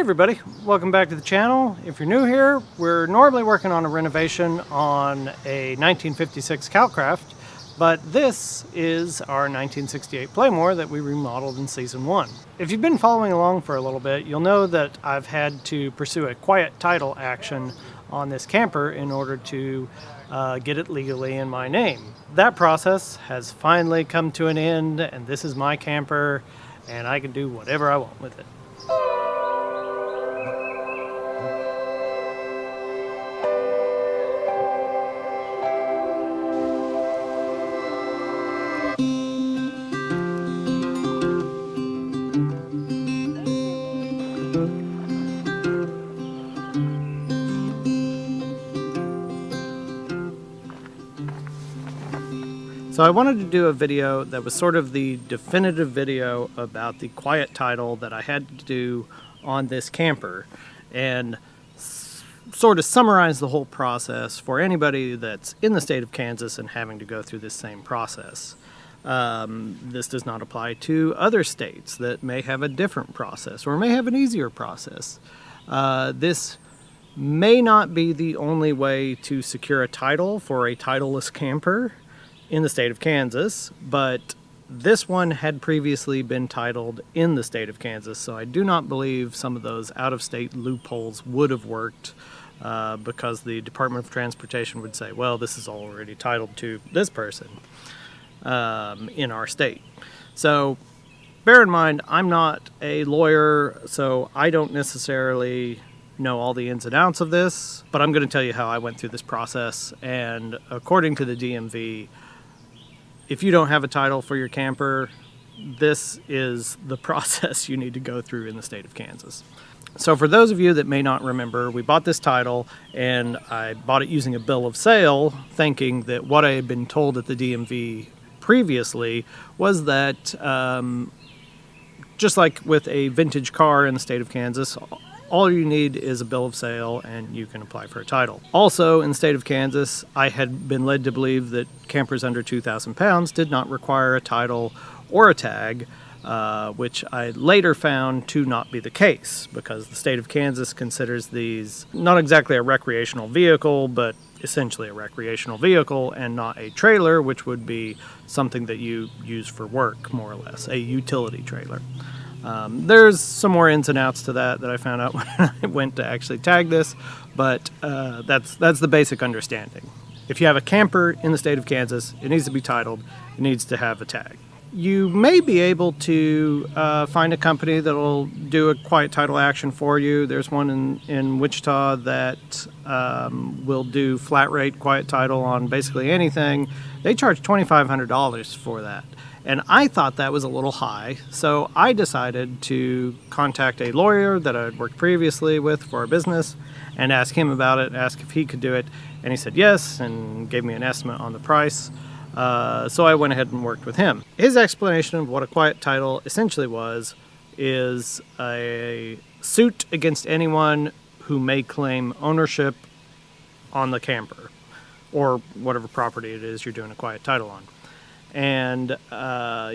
everybody, welcome back to the channel. If you're new here, we're normally working on a renovation on a 1956 Calcraft, but this is our 1968 Playmore that we remodeled in season 1. If you've been following along for a little bit, you'll know that I've had to pursue a quiet title action on this camper in order to get it legally in my name. That process has finally come to an end, and this is my camper, and I can do whatever I want with it. So I wanted to do a video that was sort of the definitive video about the quiet title that I had to do on this camper and sort of summarize the whole process for anybody that's in the state of Kansas and having to go through this same process. This does not apply to other states that may have a different process or may have an easier process. This may not be the only way to secure a title for a titleless camper in the state of Kansas, but this one had previously been titled in the state of Kansas, so I do not believe some of those out-of-state loopholes would have worked because the Department of Transportation would say, well, this is already titled to this person in our state. So bear in mind, I'm not a lawyer, so I don't necessarily know all the ins and outs of this, but I'm going to tell you how I went through this process. And according to the DMV, if you don't have a title for your camper, this is the process you need to go through in the state of Kansas. So for those of you that may not remember, we bought this title and I bought it using a bill of sale, thinking that what I had been told at the DMV previously was that just like with a vintage car in the state of Kansas, all you need is a bill of sale and you can apply for a title. Also, in the state of Kansas, I had been led to believe that campers under 2,000 pounds did not require a title or a tag, which I later found to not be the case because the state of Kansas considers these not exactly a recreational vehicle, but essentially a recreational vehicle and not a trailer, which would be something that you use for work, more or less, a utility trailer. There's some more ins and outs to that I found out when I went to actually tag this, but that's the basic understanding. If you have a camper in the state of Kansas, it needs to be titled, it needs to have a tag. You may be able to find a company that will do a quiet title action for you. There's one in Wichita that will do flat rate quiet title on basically anything. They charge $2,500 for that. And I thought that was a little high, so I decided to contact a lawyer that I had worked previously with for our business and ask him about it, ask if he could do it, and he said yes and gave me an estimate on the price. So I went ahead and worked with him. His explanation of what a quiet title essentially is a suit against anyone who may claim ownership on the camper or whatever property it is you're doing a quiet title on. And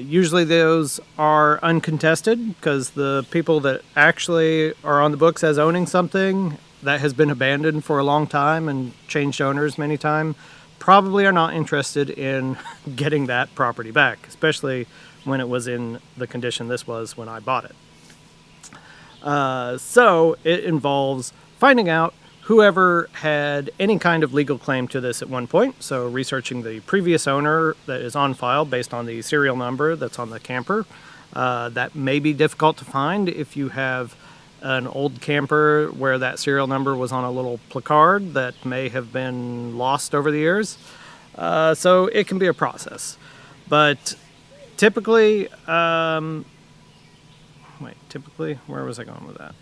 usually those are uncontested because the people that actually are on the books as owning something that has been abandoned for a long time and changed owners many times probably are not interested in getting that property back, especially when it was in the condition this was when I bought it. So it involves finding out whoever had any kind of legal claim to this at one point, so researching the previous owner that is on file based on the serial number that's on the camper. That may be difficult to find if you have an old camper where that serial number was on a little placard that may have been lost over the years. So it can be a process. But typically, where was I going with that?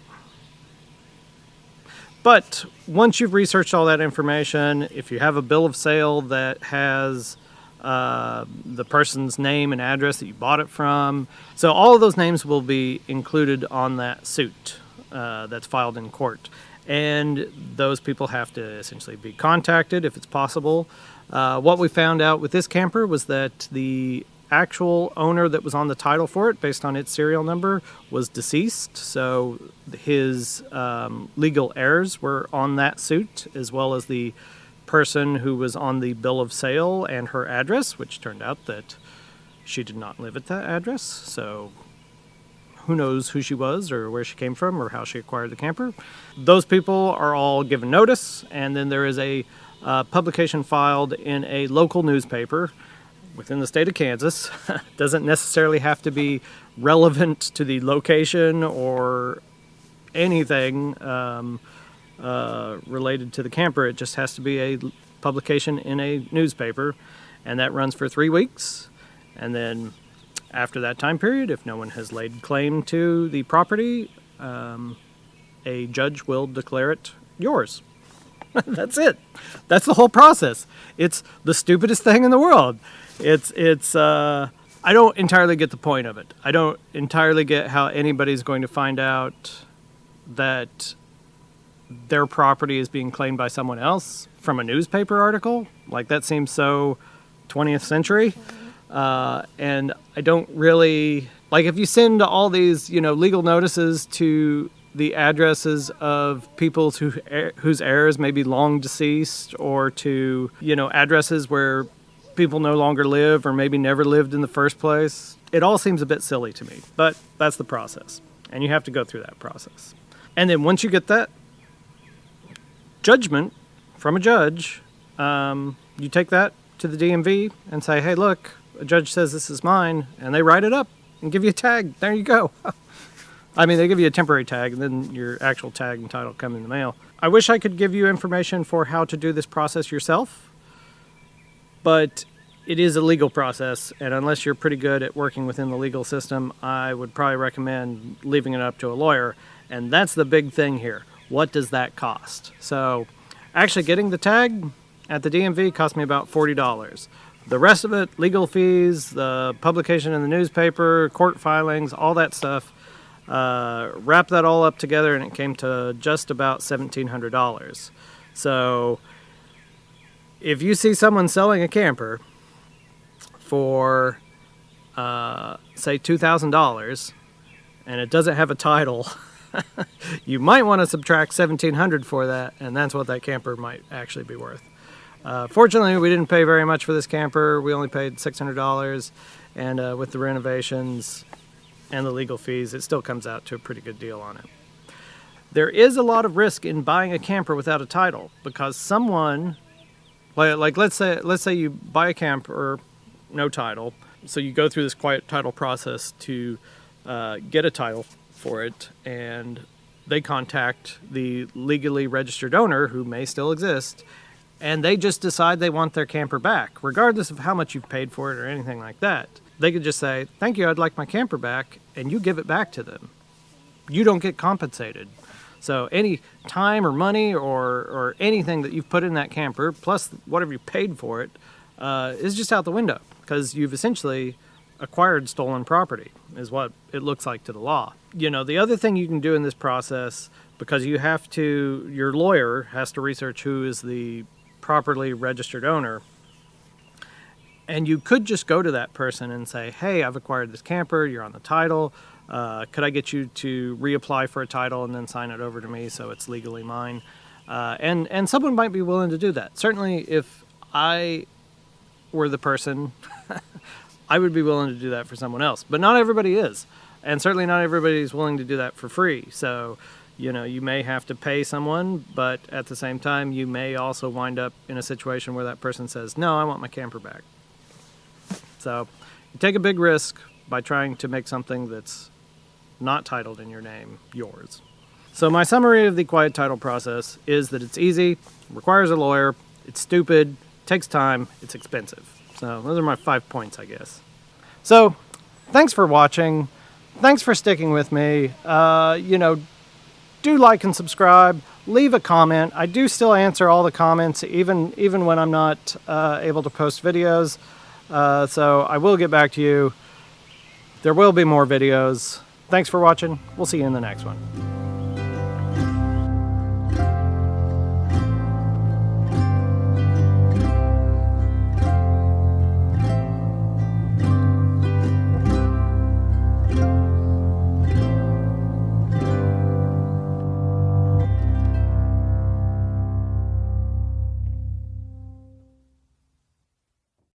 But once you've researched all that information, if you have a bill of sale that has the person's name and address that you bought it from, so all of those names will be included on that suit that's filed in court. And those people have to essentially be contacted if it's possible. What we found out with this camper was that the actual owner that was on the title for it, based on its serial number, was deceased. So his legal heirs were on that suit, as well as the person who was on the bill of sale and her address, which turned out that she did not live at that address. So who knows who she was or where she came from or how she acquired the camper. Those people are all given notice, and then there is a publication filed in a local newspaper within the state of Kansas. Doesn't necessarily have to be relevant to the location or anything related to the camper. It just has to be a publication in a newspaper, and that runs for 3 weeks. And then after that time period, if no one has laid claim to the property, a judge will declare it yours. That's it. That's the whole process. It's the stupidest thing in the world. I don't entirely get the point of it. I don't entirely get how anybody's going to find out that their property is being claimed by someone else from a newspaper article. Like, that seems so 20th century. And I don't really, like, if you send all these, legal notices to the addresses of people whose heirs may be long deceased, or to, addresses where people no longer live or maybe never lived in the first place, it all seems a bit silly to me. But that's the process, and you have to go through that process. And then once you get that judgment from a judge, you take that to the DMV and say, hey, look, a judge says this is mine, and they write it up and give you a tag. There you go. I mean, they give you a temporary tag, and then your actual tag and title come in the mail. I wish I could give you information for how to do this process yourself, but it is a legal process, and unless you're pretty good at working within the legal system, I would probably recommend leaving it up to a lawyer. And that's the big thing here. What does that cost? So actually getting the tag at the DMV cost me about $40. The rest of it, legal fees, the publication in the newspaper, court filings, all that stuff, wrap that all up together, and it came to just about $1,700. So if you see someone selling a camper for, say, $2,000, and it doesn't have a title, you might want to subtract $1,700 for that, and that's what that camper might actually be worth. Fortunately, we didn't pay very much for this camper. We only paid $600, and with the renovations and the legal fees, it still comes out to a pretty good deal on it. There is a lot of risk in buying a camper without a title, because someone, like let's say you buy a camper, no title, so you go through this quiet title process to get a title for it, and they contact the legally registered owner, who may still exist, and they just decide they want their camper back, regardless of how much you've paid for it or anything like that. They could just say, thank you, I'd like my camper back, and you give it back to them. You don't get compensated. So any time or money or anything that you've put in that camper, plus whatever you paid for it, is just out the window, because you've essentially acquired stolen property, is what it looks like to the law. The other thing you can do in this process, because your lawyer has to research who is the properly registered owner, and you could just go to that person and say, hey, I've acquired this camper, you're on the title, could I get you to reapply for a title and then sign it over to me so it's legally mine? And someone might be willing to do that. Certainly if I were the person, I would be willing to do that for someone else, but not everybody is. And certainly not everybody is willing to do that for free. So, you may have to pay someone, but at the same time, you may also wind up in a situation where that person says, no, I want my camper back. So you take a big risk by trying to make something that's not titled in your name yours. So my summary of the quiet title process is that it's easy, requires a lawyer, it's stupid, takes time, it's expensive. So those are my 5 points, I guess. So thanks for watching. Thanks for sticking with me. Do like and subscribe. Leave a comment. I do still answer all the comments, even when I'm not able to post videos. So I will get back to you. There will be more videos. Thanks for watching. We'll see you in the next one.